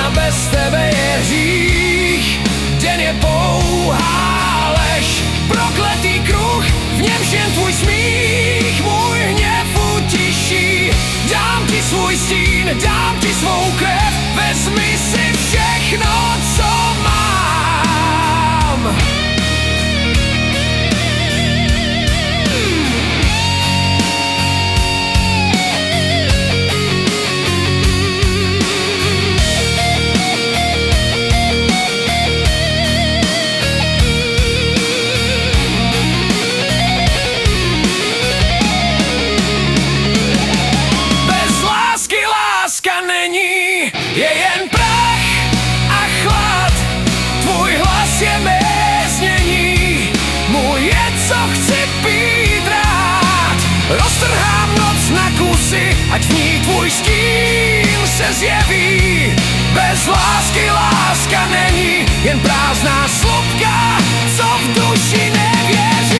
Láska bez tebe je hřích, den je pouhá lež. Prokletý kruh, v němž jen tvůj smích můj hněv utiší. Dám ti svůj stín, dám ti svou krev, vezmi si všechno, co mám. Není, je jen prach a chlad. Tvůj hlas je mé znění, můj je, co chci být rád. Roztrhám noc na kusy, ať v ní tvůj stín se zjeví. Bez lásky láska není, jen prázdná slupka, co v duši není.